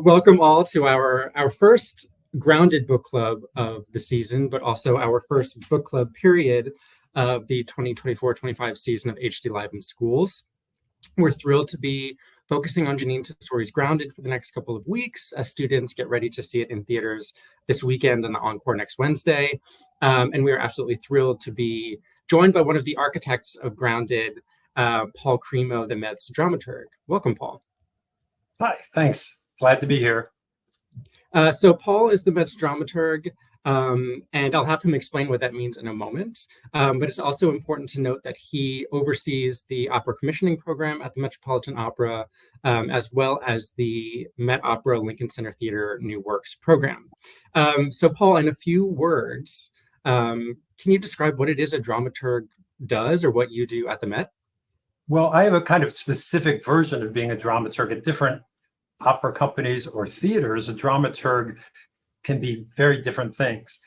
Welcome all to our first grounded book club of the season, but also our first book club period of the 2024-25 season of HD Live in Schools. We're thrilled to be focusing on Jeanine Tesori's Grounded for the next couple of weeks as students get ready to see it in theaters this weekend and the encore next Wednesday. And we are absolutely thrilled to be joined by one of the architects of Grounded, Paul Cremo, the Met's dramaturg. Welcome, Paul. Hi, thanks. Glad to be here. So Paul is the Met's dramaturg, and I'll have him explain what that means in a moment. But it's also important to note that he oversees the opera commissioning program at the Metropolitan Opera, as well as the Met Opera Lincoln Center Theater New Works program. So Paul, in a few words, can you describe what it is a dramaturg does or what you do at the Met? Well, I have a kind of specific version of being a dramaturg at different opera companies or theaters. A dramaturg can be very different things.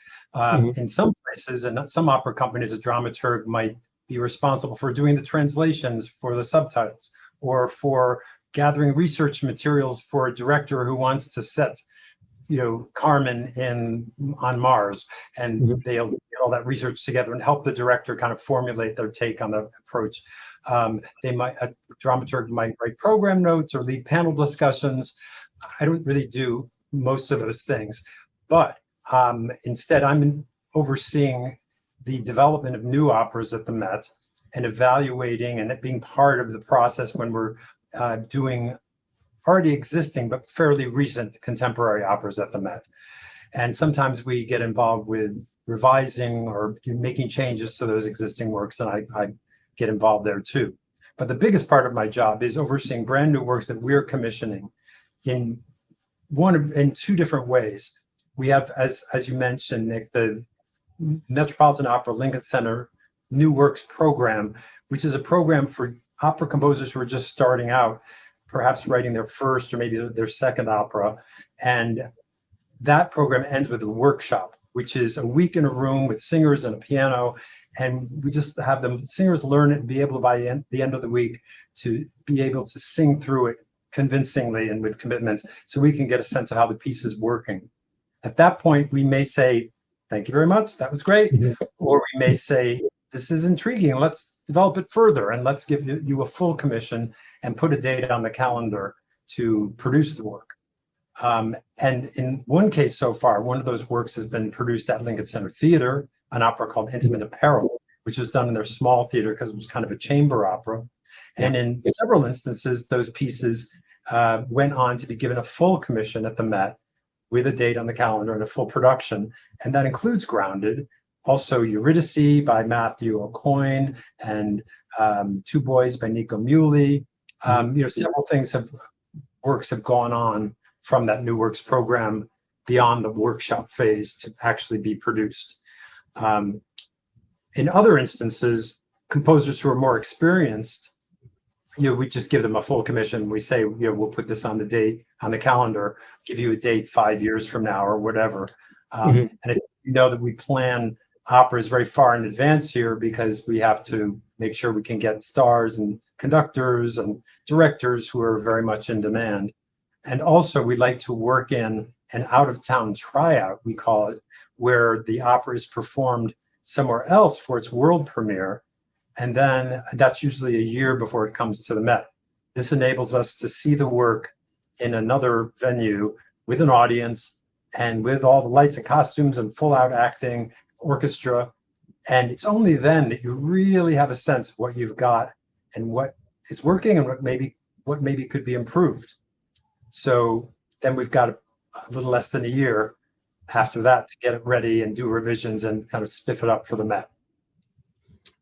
In some places and some opera companies, a dramaturg might be responsible for doing the translations for the subtitles or for gathering research materials for a director who wants to set, Carmen on Mars, and they'll get all that research together and help the director kind of formulate their take on the approach. A dramaturg might write program notes or lead panel discussions. I don't really do most of those things, but instead I'm overseeing the development of new operas at the Met and evaluating and being part of the process when we're doing already existing but fairly recent contemporary operas at the Met. And sometimes we get involved with revising or making changes to those existing works, and I get involved there too. But the biggest part of my job is overseeing brand new works that we're commissioning in two different ways. We have, as you mentioned, Nick, the Metropolitan Opera Lincoln Center New Works program, which is a program for opera composers who are just starting out, perhaps writing their first or maybe their second opera. And that program ends with a workshop, which is a week in a room with singers and a piano. And we just have the singers learn it and be able to, by the end of the week, to be able to sing through it convincingly and with commitment, so we can get a sense of how the piece is working. At that point, we may say, thank you very much, that was great. Or we may say, this is intriguing, let's develop it further, and let's give you a full commission and put a date on the calendar to produce the work. And in one case so far, one of those works has been produced at Lincoln Center Theater, an opera called Intimate Apparel, which was done in their small theater because it was kind of a chamber opera. And in several instances, those pieces went on to be given a full commission at the Met with a date on the calendar and a full production. And that includes Grounded, also Eurydice by Matthew Aucoin, and Two Boys by Nico Muhly. Several works have gone on from that New Works program beyond the workshop phase to actually be produced. In other instances, composers who are more experienced, we just give them a full commission. We say, we'll put this on the calendar, give you a date 5 years from now or whatever. And that we plan operas very far in advance here because we have to make sure we can get stars and conductors and directors who are very much in demand. And also we like to work in an out-of-town tryout, we call it, where the opera is performed somewhere else for its world premiere. And then that's usually a year before it comes to the Met. This enables us to see the work in another venue with an audience and with all the lights and costumes and full out acting, orchestra. And it's only then that you really have a sense of what you've got and what is working and what maybe could be improved. So then we've got a little less than a year after that to get it ready and do revisions and kind of spiff it up for the Met.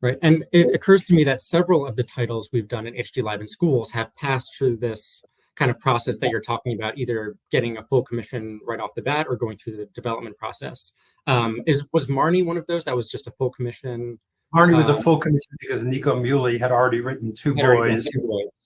Right. And it occurs to me that several of the titles we've done in HD Live in Schools have passed through this kind of process that you're talking about, either getting a full commission right off the bat or going through the development process. Was Marnie one of those that was just a full commission? Marnie was a full commission because Nico Muhly had already written Two Boys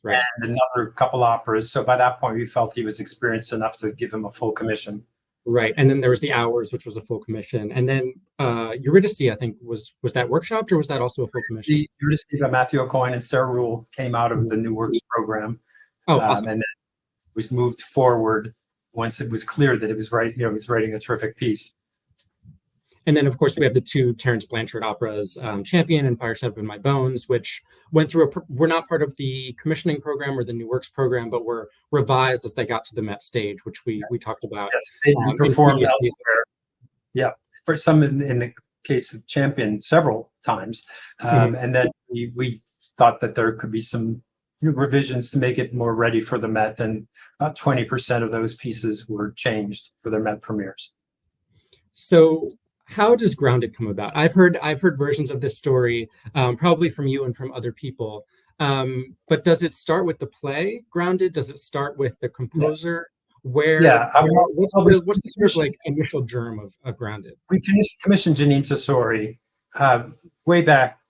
right, and another couple operas. So by that point, we felt he was experienced enough to give him a full commission. Right. And then there was The Hours, which was a full commission. And then Eurydice, I think, was that workshopped or was that also a full commission? The Eurydice by Matthew Aucoin and Sarah Rule came out of the New Works program. Oh, awesome. And then was moved forward once it was clear that it was right, he was writing a terrific piece. And then, of course, we have the two Terence Blanchard operas, Champion and Fire Shut Up in My Bones, which went through were not part of the commissioning program or the New Works program, but were revised as they got to the Met stage, which we talked about. Yes, they've been performed elsewhere. Yeah, for some in the case of Champion, several times. And then we thought that there could be some revisions to make it more ready for the Met, and about 20% of those pieces were changed for their Met premieres. So how does Grounded come about? I've heard versions of this story, probably from you and from other people. But does it start with the play Grounded? Does it start with the composer? Yes. What's the sort of like initial germ of Grounded? We commissioned Jeanine Tesori way back,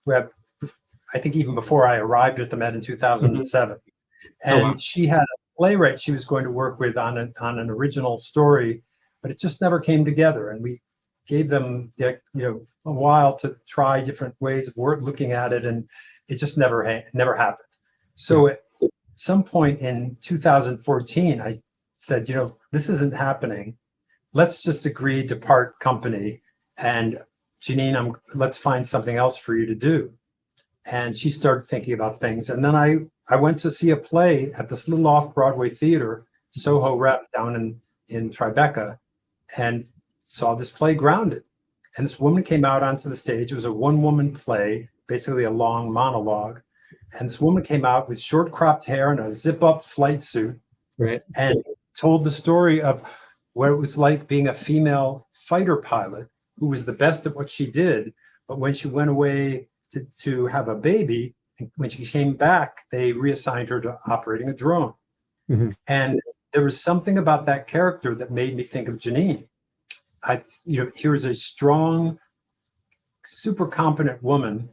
I think even before I arrived at the Met in 2007. And she had a playwright she was going to work with on an original story, but it just never came together. And we gave them a while to try different ways of looking at it, and it just never happened. So at some point in 2014, I said, this isn't happening. Let's just agree to part company, and Jeanine, let's find something else for you to do. And she started thinking about things. And then I went to see a play at this little off-Broadway theater, Soho Rep, down in Tribeca, and saw this play Grounded. And this woman came out onto the stage. It was a one-woman play, basically a long monologue. And this woman came out with short cropped hair and a zip-up flight suit, and told the story of what it was like being a female fighter pilot who was the best at what she did. But when she went away to have a baby, when she came back, they reassigned her to operating a drone. And there was something about that character that made me think of Jeanine. Here is a strong, super competent woman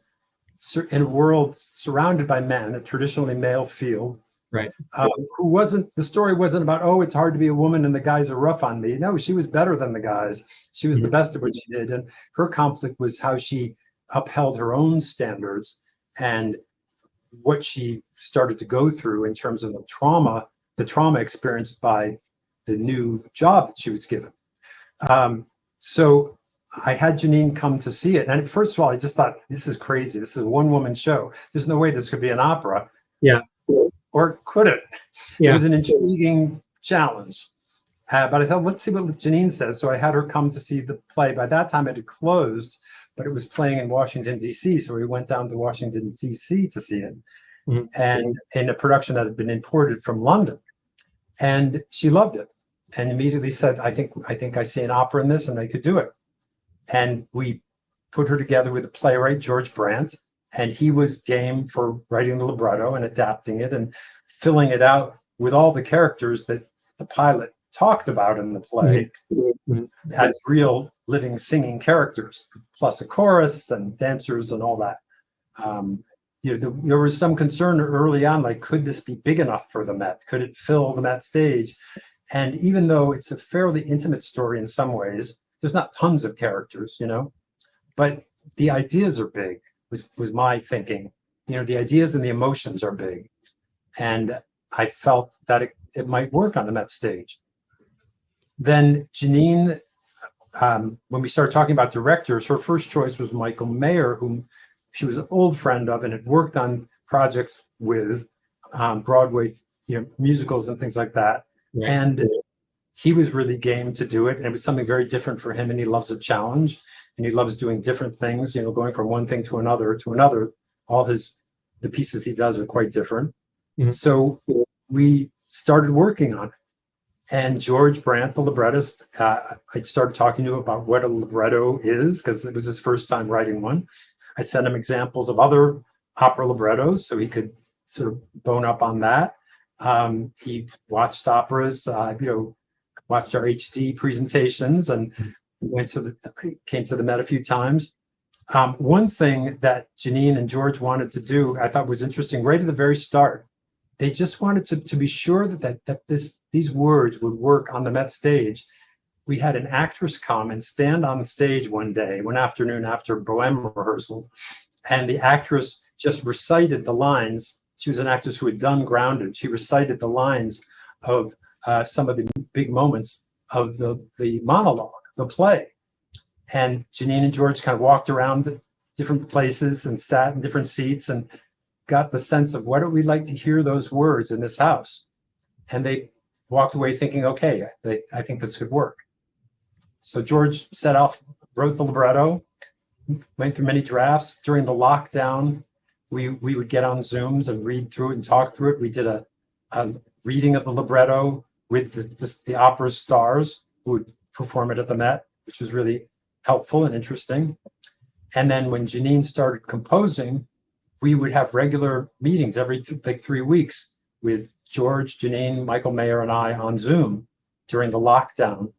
in a world surrounded by men, a traditionally male field, the story wasn't about, oh, it's hard to be a woman and the guys are rough on me. No, she was better than the guys. She was the best at what she did. And her conflict was how she upheld her own standards and what she started to go through in terms of the trauma experienced by the new job that she was given. So I had Jeanine come to see it. And first of all, I just thought, this is crazy. This is a one-woman show. There's no way this could be an opera. Yeah. Or could it? Yeah. It was an intriguing challenge. But I thought, let's see what Jeanine says. So I had her come to see the play. By that time, it had closed, but it was playing in Washington, D.C. So we went down to Washington, D.C. to see it. And in a production that had been imported from London. And she loved it and immediately said, I think I see an opera in this and I could do it. And we put her together with a playwright, George Brant, and he was game for writing the libretto and adapting it and filling it out with all the characters that the pilot talked about in the play as real living singing characters, plus a chorus and dancers and all that. There was some concern early on, like, could this be big enough for the Met? Could it fill the Met stage? And even though it's a fairly intimate story in some ways, there's not tons of characters, but the ideas are big, was my thinking. The ideas and the emotions are big. And I felt that it might work on the Met stage. Then Jeanine, when we started talking about directors, her first choice was Michael Mayer, whom she was an old friend of and had worked on projects with Broadway, musicals and things like that. Yeah. And he was really game to do it. And it was something very different for him. And he loves a challenge and he loves doing different things, going from one thing to another. All the pieces he does are quite different. So we started working on it. And George Brant, the librettist, I started talking to him about what a libretto is, because it was his first time writing one. I sent him examples of other opera librettos so he could sort of bone up on that. He watched operas, watched our HD presentations, and came to the Met a few times. One thing that Jeanine and George wanted to do, I thought was interesting, right at the very start. They just wanted to be sure that these words would work on the Met stage. We had an actress come and stand on the stage one afternoon after Bohème rehearsal, and the actress just recited the lines. She was an actress who had done Grounded. She recited the lines of some of the big moments of the monologue, the play. And Jeanine and George kind of walked around the different places and sat in different seats and got the sense of what do we like to hear those words in this house. And they walked away thinking, okay, I think this could work. So George set off, wrote the libretto, went through many drafts. During the lockdown, we would get on Zooms and read through it and talk through it. We did a reading of the libretto with the opera's stars who would perform it at the Met, which was really helpful and interesting. And then when Jeanine started composing, we would have regular meetings every 3 weeks with George, Jeanine, Michael Mayer, and I on Zoom during the lockdown.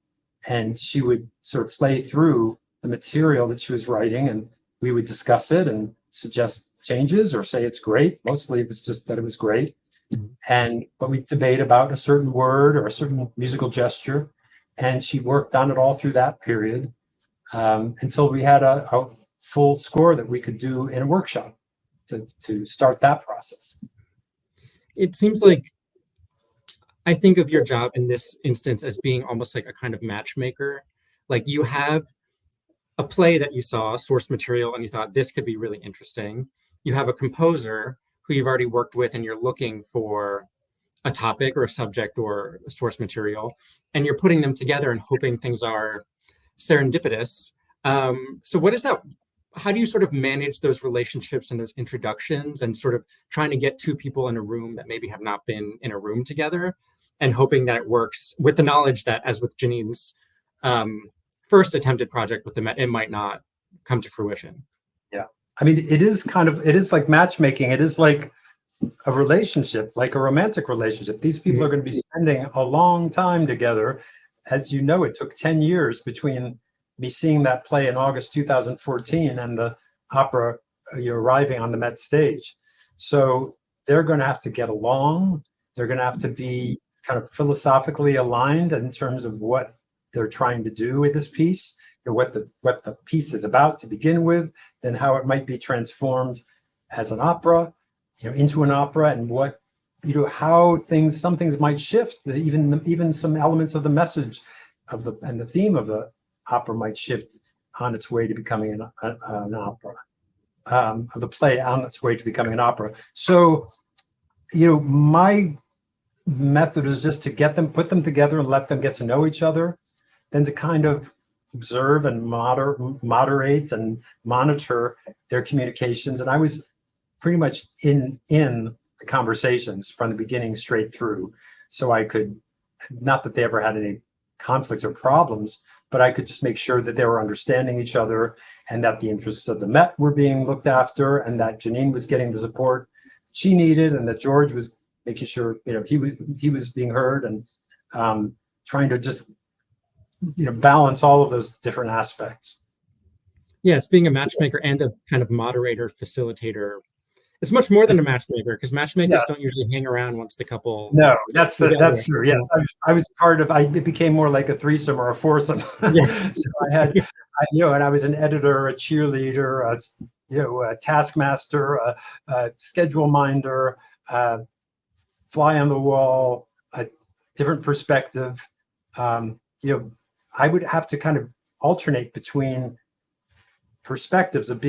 And she would sort of play through the material that she was writing, and we would discuss it and suggest changes or say it's great. Mostly it was just that it was great. But we debate about a certain word or a certain musical gesture. And she worked on it all through that period until we had a full score that we could do in a workshop to start that process. It seems like, I think of your job in this instance as being almost like a kind of matchmaker. Like you have a play that you saw, source material, and you thought this could be really interesting. You have a composer who you've already worked with and you're looking for a topic or a subject or a source material, and you're putting them together and hoping things are serendipitous. So what is that? How do you sort of manage those relationships and those introductions and sort of trying to get two people in a room that maybe have not been in a room together and hoping that it works with the knowledge that, as with Jeanine's first attempted project with the Met, it might not come to fruition? Yeah. I mean, it is like matchmaking. It is like a relationship, like a romantic relationship. These people are going to be spending a long time together. As you know, it took 10 years between me seeing that play in August 2014 and the opera arriving on the Met stage. So they're going to have to get along. They're going to have to be kind of philosophically aligned in terms of what they're trying to do with this piece, what the piece is about to begin with, then how it might be transformed as an opera, into an opera, and what, how some things might shift. Even some elements of the message and the theme of the opera might shift on its way to becoming an opera, of the play on its way to becoming an opera. So, my method is just to put them together and let them get to know each other, then to kind of observe and moderate and monitor their communications. And I was pretty much in the conversations from the beginning straight through. So I could, not that they ever had any conflicts or problems, but I could just make sure that they were understanding each other and that the interests of the Met were being looked after and that Jeanine was getting the support she needed and that George was making sure, he was being heard, and trying to just, balance all of those different aspects. Yeah, it's being a matchmaker and a kind of moderator, facilitator. It's much more than a matchmaker, because matchmakers don't usually hang around once the couple. No, that's true. Yes, I was part of. It became more like a threesome or a foursome. Yeah. So and I was an editor, a cheerleader, a taskmaster, a schedule minder, fly on the wall, a different perspective. I would have to kind of alternate between perspectives of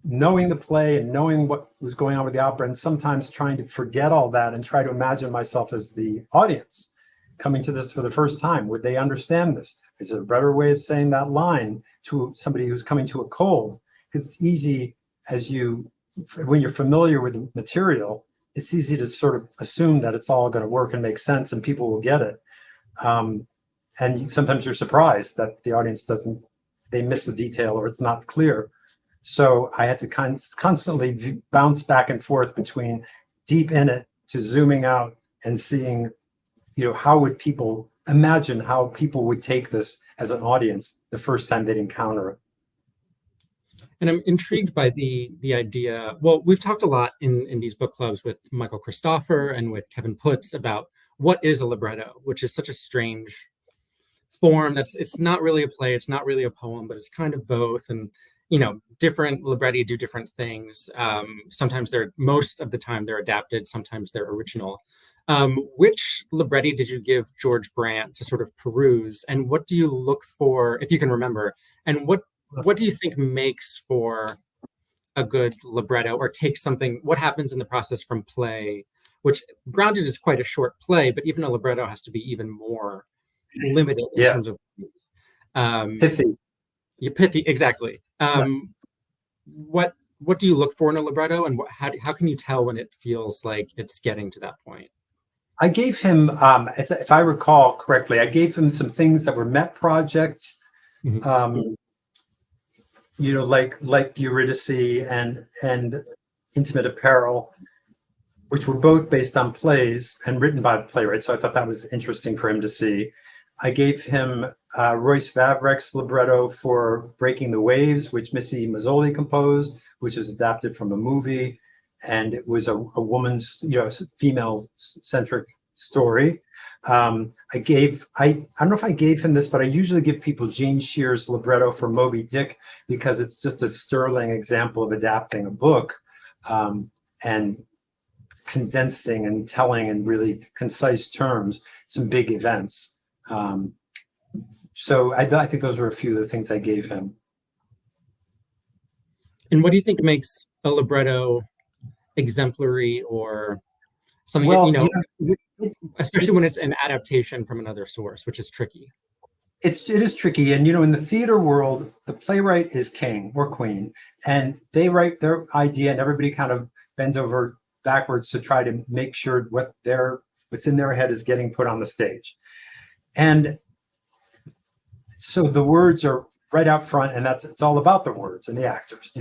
knowing the play and knowing what was going on with the opera, and sometimes trying to forget all that and try to imagine myself as the audience coming to this for the first time. Would they understand this? Is there a better way of saying that line to somebody who's coming to a cold? It's easy when you're familiar with the material, it's easy to sort of assume that it's all going to work and make sense and people will get it. And sometimes you're surprised that the audience they miss a detail or it's not clear. So I had to constantly bounce back and forth between deep in it to zooming out and seeing, how would people imagine how people would take this as an audience the first time they'd encounter it. And I'm intrigued by the idea. Well, we've talked a lot in these book clubs with Michael Christopher and with Kevin Putz about what is a libretto, which is such a strange form. It's not really a play, it's not really a poem, but it's kind of both. And different libretti do different things. Sometimes most of the time they're adapted, sometimes they're original. Which libretti did you give George Brant to sort of peruse, and what do you look for, if you can remember, and what do you think makes for a good libretto, or takes something, what happens in the process from play, which Grounded is quite a short play, but even a libretto has to be even more limited in Yes. terms of um, Pithy. pithy, exactly. Right. What do you look for in a libretto, and how can you tell when it feels like it's getting to that point? I gave him, if I recall correctly, I gave him some things that were Met projects, Mhm. like Eurydice and Intimate Apparel, which were both based on plays and written by the playwright. So I thought that was interesting for him to see. I gave him Royce Vavrek's libretto for Breaking the Waves, which Missy Mazzoli composed, which was adapted from a movie. And it was a woman's, female-centric story. I don't know if I gave him this, but I usually give people Gene Shear's libretto for Moby Dick because it's just a sterling example of adapting a book and condensing and telling in really concise terms some big events. So I think those were a few of the things I gave him. And what do you think makes a libretto exemplary, or something that, Well, it, especially when it's it's an adaptation from another source, which is tricky? it is tricky, and in the theater world, the playwright is king or queen, and they write their idea, and everybody kind of bends over backwards to try to make sure what's in their head is getting put on the stage. And so the words are right out front, and it's all about the words and the actors,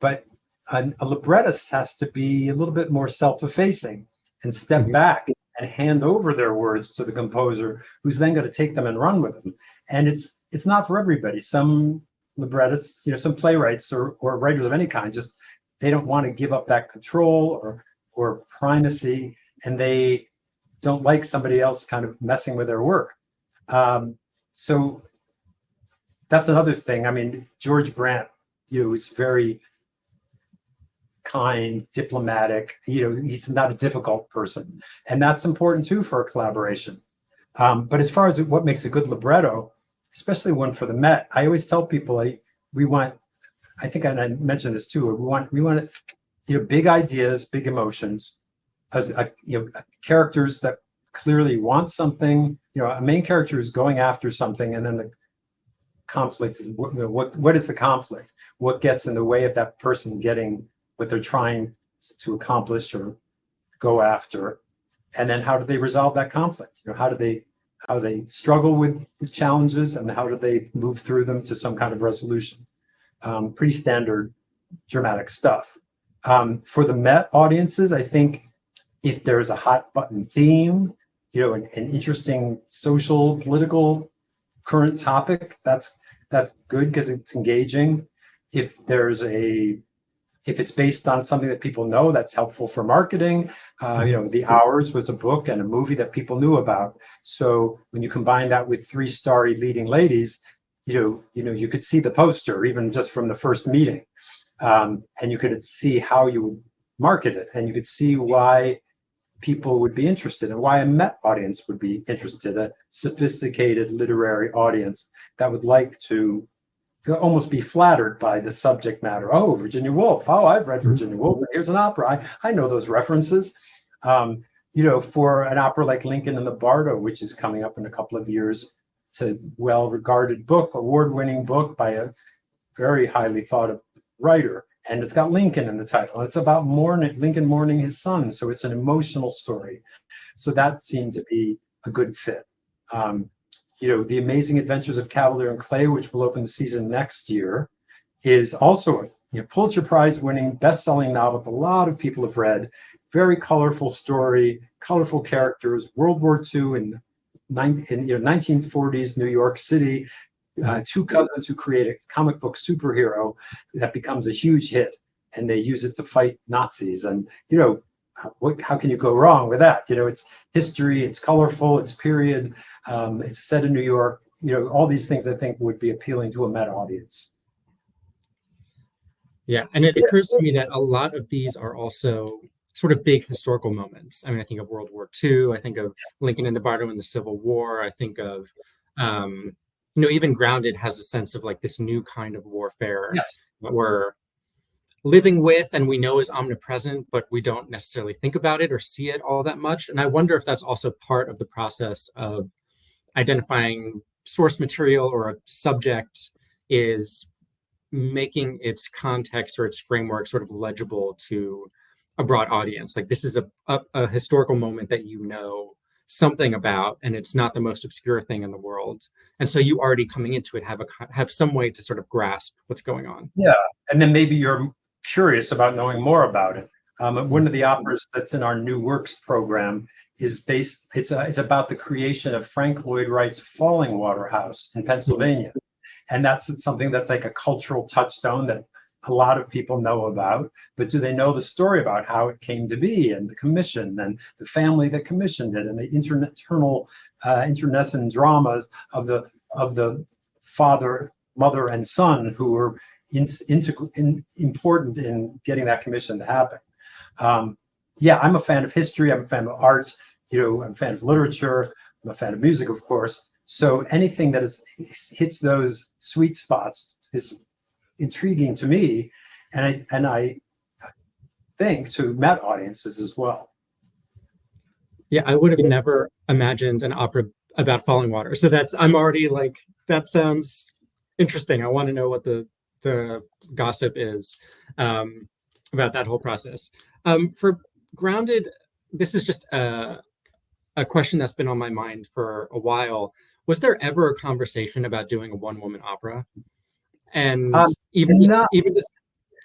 but a librettist has to be a little bit more self-effacing and step Mhm. back and hand over their words to the composer, who's then going to take them and run with them. And it's not for everybody. Some librettists, some playwrights or writers of any kind, just they don't want to give up that control or primacy, and they don't like somebody else kind of messing with their work. So that's another thing. I mean, George Brant, is very kind, diplomatic. He's not a difficult person, and that's important too for a collaboration. But as far as what makes a good libretto, especially one for the Met, I always tell people we want. I think I mentioned this too. We want big ideas, big emotions, as characters that clearly want something. A main character is going after something, and then the conflict is what is the conflict? What gets in the way of that person getting what they're trying to accomplish or go after? And then how do they resolve that conflict? How do they struggle with the challenges, and how do they move through them to some kind of resolution? Pretty standard dramatic stuff. For the Met audiences, I think if there's a hot button theme, an interesting social, political current topic, that's good because it's engaging. If it's based on something that people know, that's helpful for marketing. The Hours was a book and a movie that people knew about. So when you combine that with three starry leading ladies, you could see the poster even just from the first meeting, and you could see how you would market it, and you could see why people would be interested and why a Met audience would be interested, a sophisticated literary audience that would like to almost be flattered by the subject matter. Oh, Virginia Woolf. Oh, I've read Virginia Woolf. Here's an opera. I know those references. For an opera like Lincoln and the Bardo, which is coming up in a couple of years, it's a well-regarded book, award-winning book by a very highly thought of writer. And it's got Lincoln in the title. And it's about Lincoln mourning his son. So it's an emotional story. So that seemed to be a good fit. The Amazing Adventures of Cavalier and Clay, which will open the season next year, is also a Pulitzer Prize winning best-selling novel that a lot of people have read. Very colorful story, colorful characters, World War II in 1940s New York City, two cousins who create a comic book superhero that becomes a huge hit, and they use it to fight Nazis. And how can you go wrong with that? It's history, it's colorful, it's period, it's set in New York. All these things I think would be appealing to a Met audience. Yeah, and it occurs to me that a lot of these are also sort of big historical moments. I mean, I think of World War II, I think of Lincoln and the Bardo in the Civil War, I think of, even Grounded has a sense of like this new kind of warfare Yes. that we're living with and we know is omnipresent, but we don't necessarily think about it or see it all that much. And I wonder if that's also part of the process of identifying source material or a subject, is making its context or its framework sort of legible to a broad audience. Like, this is a historical moment that you know something about, and it's not the most obscure thing in the world. And so you already coming into it have some way to sort of grasp what's going on. Yeah, and then maybe you're curious about knowing more about it. One of the operas that's in our New Works program is based. It's about the creation of Frank Lloyd Wright's Falling Water House in Pennsylvania, and that's something that's like a cultural touchstone that a lot of people know about. But do they know the story about how it came to be, and the commission, and the family that commissioned it, and the internecine dramas of the father, mother, and son who were important in getting that commission to happen. Yeah, I'm a fan of history. I'm a fan of art. I'm a fan of literature. I'm a fan of music, of course. So anything that hits those sweet spots is intriguing to me, and I think to Met audiences as well. Yeah, I would have never imagined an opera about falling water. So I'm already like, that sounds interesting. I want to know what the gossip is about that whole process. For Grounded, this is just a question that's been on my mind for a while. Was there ever a conversation about doing a one-woman opera? And even just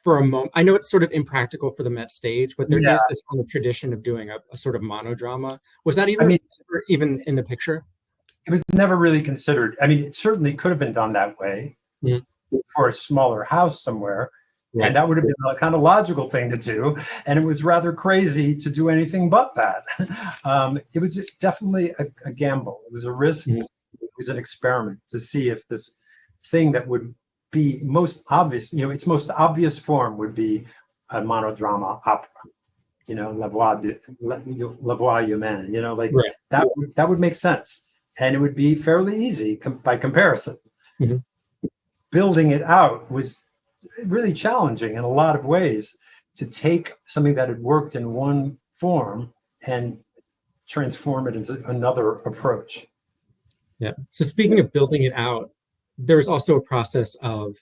for a moment, I know it's sort of impractical for the Met stage, but there is this kind of tradition of doing a sort of monodrama. Was that even in the picture? It was never really considered. I mean, it certainly could have been done that way for a smaller house somewhere. Right. And that would have been a kind of logical thing to do. And it was rather crazy to do anything but that. It was definitely a gamble. It was a risk. It was an experiment to see if this thing that would be most obvious, its most obvious form would be a monodrama opera, La Voix Humaine, right. That would make sense. And it would be fairly easy by comparison. Mm-hmm. Building it out was really challenging in a lot of ways, to take something that had worked in one form and transform it into another approach. Yeah. So speaking of building it out, there's also a process of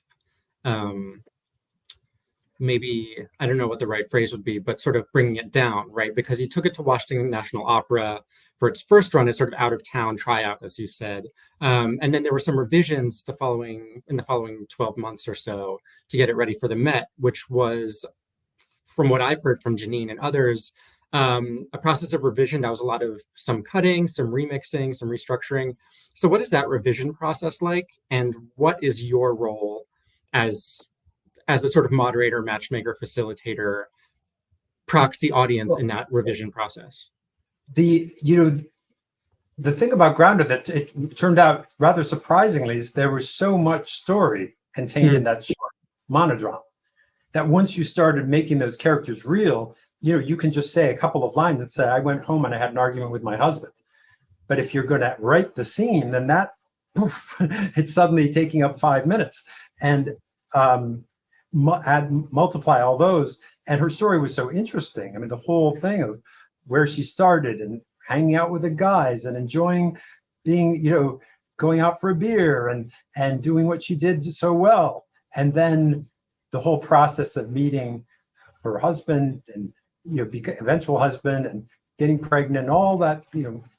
maybe, I don't know what the right phrase would be, but sort of bringing it down, right? Because you took it to Washington National Opera for its first run as sort of out of town tryout, as you said. And then there were some revisions in the following 12 months or so to get it ready for the Met, which was, from what I've heard from Jeanine and others, a process of revision that was a lot of some cutting, some remixing, some restructuring. So what is that revision process like? And what is your role as the sort of moderator, matchmaker, facilitator, proxy audience in that revision process? The thing about Grounded that it turned out rather surprisingly is there was so much story contained in that short monodrama that once you started making those characters real, you can just say a couple of lines and say, I went home and I had an argument with my husband. But if you're going to write the scene, then that, poof, it's suddenly taking up 5 minutes. And multiply all those. And her story was so interesting. I mean, the whole thing of where she started and hanging out with the guys and enjoying being, going out for a beer and doing what she did so well. And then the whole process of meeting her husband and, eventual husband, and getting pregnant, and all that,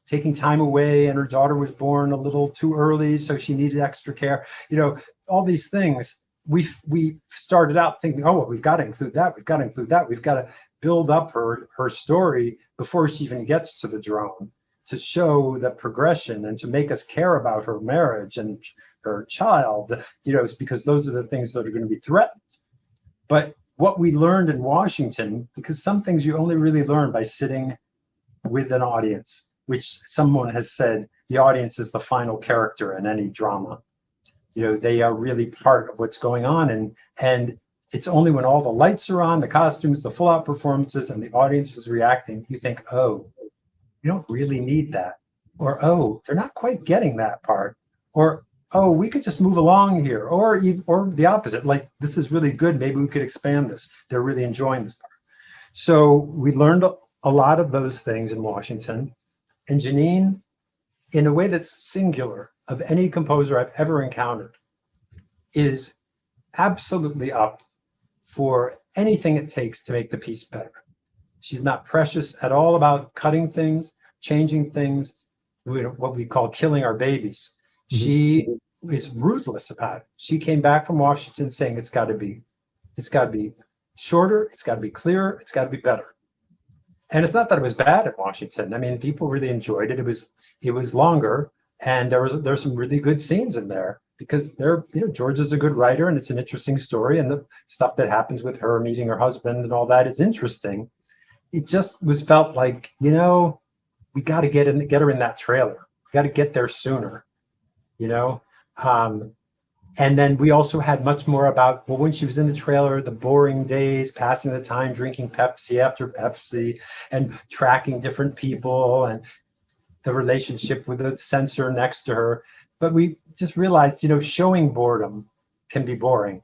taking time away, and her daughter was born a little too early, so she needed extra care. All these things. We started out thinking, oh, well, we've got to include that. We've got to include that. We've got to build up her story before she even gets to the drone, to show the progression and to make us care about her marriage and her child, because those are the things that are going to be threatened. But what we learned in Washington, because some things you only really learn by sitting with an audience, which someone has said, the audience is the final character in any drama. They are really part of what's going on. And it's only when all the lights are on, the costumes, the full out performances, and the audience is reacting, you think, oh, you don't really need that. Or, oh, they're not quite getting that part. Or, oh, we could just move along here. Or the opposite, like, this is really good. Maybe we could expand this. They're really enjoying this part. So we learned a lot of those things in Washington. And Jeanine, in a way that's singular of any composer I've ever encountered, is absolutely up for anything it takes to make the piece better. She's not precious at all about cutting things, changing things, what we call killing our babies. Mm-hmm. She is ruthless about it. She came back from Washington saying it's got to be shorter, it's got to be clearer, it's got to be better. And it's not that it was bad at Washington. I mean, people really enjoyed it. It was longer, and there's some really good scenes in there because George is a good writer, and it's an interesting story, and the stuff that happens with her meeting her husband and all that is interesting. It just felt like, we got to get her in that trailer. We got to get there sooner, and then we also had much more about, well, when she was in the trailer, the boring days, passing the time, drinking Pepsi after Pepsi, and tracking different people, and the relationship with the censor next to her. But we just realized, showing boredom can be boring.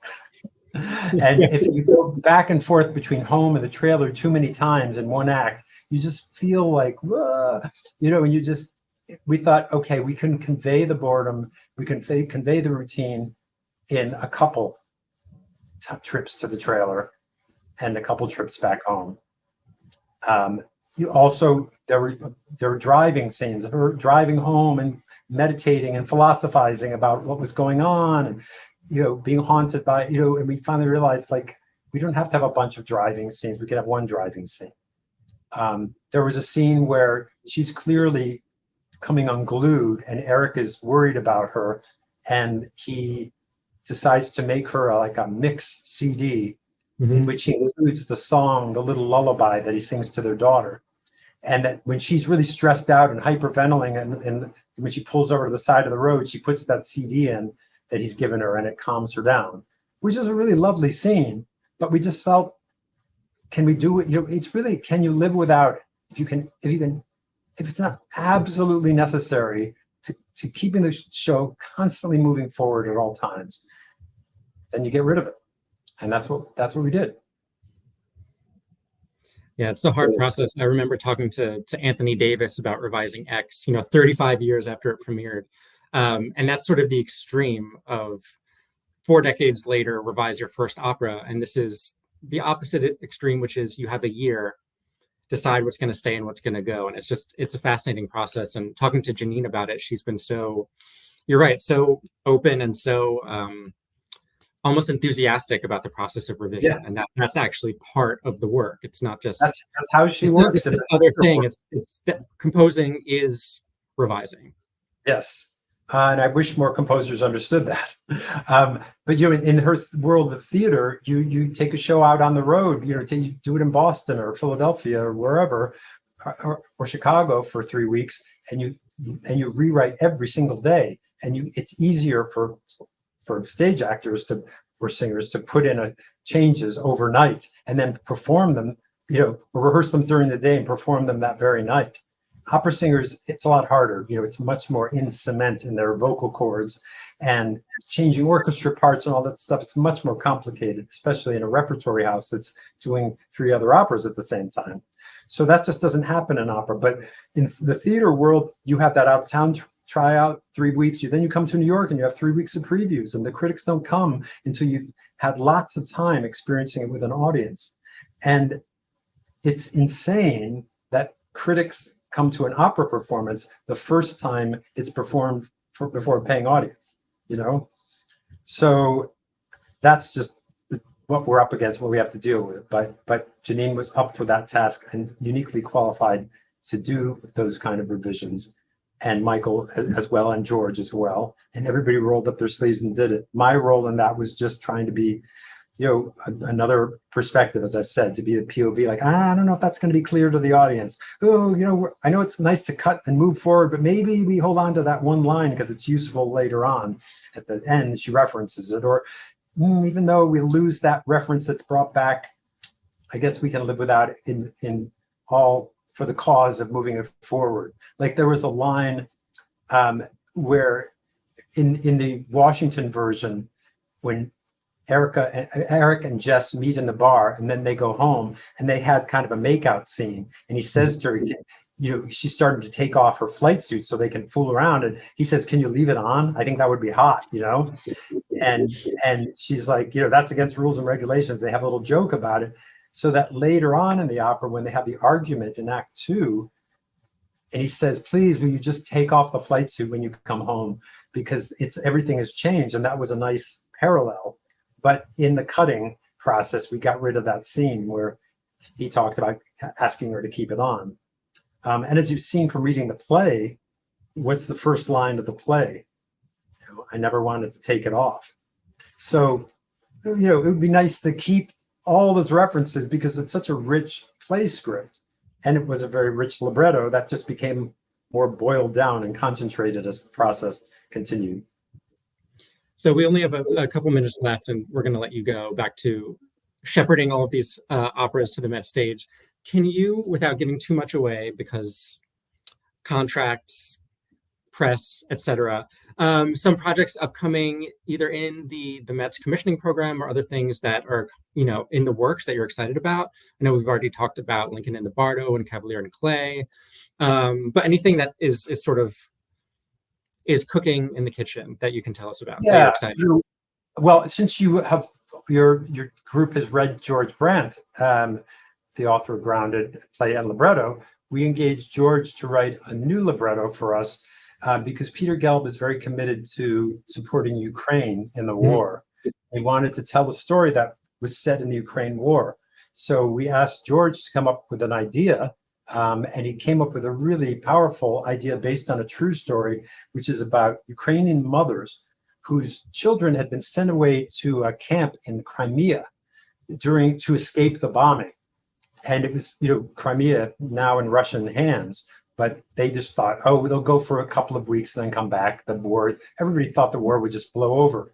And if you go back and forth between home and the trailer too many times in one act, you just feel like, and we thought, okay, we can convey the boredom, we can convey the routine in a couple trips to the trailer and a couple trips back home. There were driving scenes of her driving home and meditating and philosophizing about what was going on, and being haunted by, and we finally realized, like, we don't have to have a bunch of driving scenes. We could have one driving scene. There was a scene where she's clearly coming unglued, and Eric is worried about her, and he decides to make her a mix CD, mm-hmm. in which he includes the song, the little lullaby that he sings to their daughter. And that when she's really stressed out and hyperventilating, and when she pulls over to the side of the road, she puts that CD in that he's given her, and it calms her down, which is a really lovely scene. But we just felt, can we do it? It's really, can you live without it? If it's not absolutely necessary to keeping the show constantly moving forward at all times, then you get rid of it. And that's what we did. Yeah, it's a hard process. I remember talking to Anthony Davis about revising X, 35 years after it premiered. And that's sort of the extreme of 4 decades later, revise your first opera. And this is the opposite extreme, which is you have a year, decide what's going to stay and what's going to go. And it's a fascinating process. And talking to Jeanine about it, she's been you're right, so open and so almost enthusiastic about the process of revision. Yeah. And that's actually part of the work. It's not just that's how she works. It's this other thing. It's composing is revising. Yes. And I wish more composers understood that. But in her world of theater, you take a show out on the road. You do it in Boston or Philadelphia or wherever, or Chicago for 3 weeks, and you rewrite every single day. And it's easier for stage actors or singers to put in changes overnight and then perform them, or rehearse them during the day and perform them that very night. Opera singers, it's a lot harder. It's much more in cement in their vocal cords, and changing orchestra parts and all that stuff. It's much more complicated, especially in a repertory house that's doing 3 other operas at the same time. So that just doesn't happen in opera. But in the theater world, you have that out of town tryout 3 weeks. Then you come to New York and you have 3 weeks of previews, and the critics don't come until you've had lots of time experiencing it with an audience. And it's insane that critics come to an opera performance the first time it's performed before a paying audience, So that's just what we're up against, what we have to deal with. But Jeanine was up for that task and uniquely qualified to do those kind of revisions. And Michael as well, and George as well. And everybody rolled up their sleeves and did it. My role in that was just trying to be, another perspective, as I've said, to be the POV, like, I don't know if that's going to be clear to the audience. Oh, I know it's nice to cut and move forward, but maybe we hold on to that one line because it's useful later on. At the end, she references it, or even though we lose that reference that's brought back, I guess we can live without it in all for the cause of moving it forward. Like there was a line where in the Washington version, when Eric and Jess meet in the bar and then they go home and they had kind of a makeout scene. And he says to her, she's starting to take off her flight suit so they can fool around. And he says, "Can you leave it on? I think that would be hot, And she's like, that's against rules and regulations. They have a little joke about it. So that later on in the opera, when they have the argument in Act 2, and he says, "Please, will you just take off the flight suit when you come home? Because everything has changed." And that was a nice parallel. But in the cutting process, we got rid of that scene where he talked about asking her to keep it on. And as you've seen from reading the play, what's the first line of the play? "I never wanted to take it off." So, it would be nice to keep all those references because it's such a rich play script. And it was a very rich libretto that just became more boiled down and concentrated as the process continued. So we only have a couple minutes left, and we're going to let you go back to shepherding all of these operas to the Met stage. Can you, without giving too much away, because contracts, press, etc., some projects upcoming either in the Met's commissioning program or other things that are in the works that you're excited about? I know we've already talked about Lincoln and the Bardo and Cavalier and Clay, but anything that is sort of is cooking in the kitchen that you can tell us about that you're excited about? Well, since you have your group has read George Brant, the author of Grounded, play and libretto, we engaged George to write a new libretto for us because Peter Gelb is very committed to supporting Ukraine in the war. He wanted to tell a story that was set in the Ukraine war. So we asked George to come up with an idea, and he came up with a really powerful idea based on a true story, which is about Ukrainian mothers whose children had been sent away to a camp in Crimea to escape the bombing. And it was, Crimea now in Russian hands, but they just thought, oh, they'll go for a couple of weeks and then come back. Everybody thought the war would just blow over.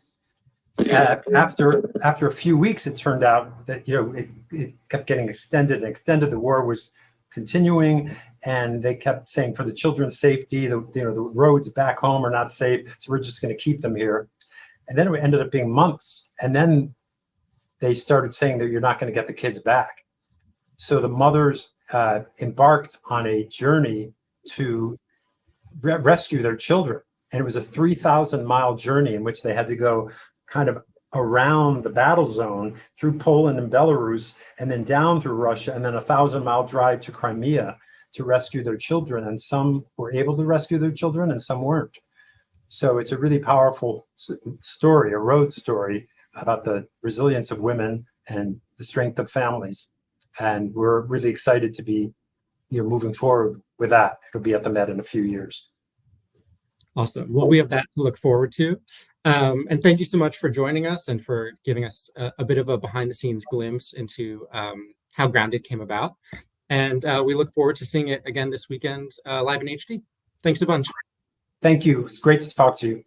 After a few weeks, it turned out that, it kept getting extended and extended. The war was continuing, and they kept saying for the children's safety, the roads back home are not safe, so we're just going to keep them here. And then it ended up being months. And then they started saying that you're not going to get the kids back. So the mothers embarked on a journey to rescue their children. And it was a 3,000-mile journey in which they had to go kind of around the battle zone through Poland and Belarus, and then down through Russia, and then a 1,000-mile drive to Crimea to rescue their children. And some were able to rescue their children and some weren't. So it's a really powerful story, a road story about the resilience of women and the strength of families. And we're really excited to be moving forward with that. It'll be at the Met in a few years. Awesome. Well, we have that to look forward to. And thank you so much for joining us and for giving us a bit of a behind-the-scenes glimpse into how Grounded came about. And we look forward to seeing it again this weekend live in HD. Thanks a bunch. Thank you. It's great to talk to you.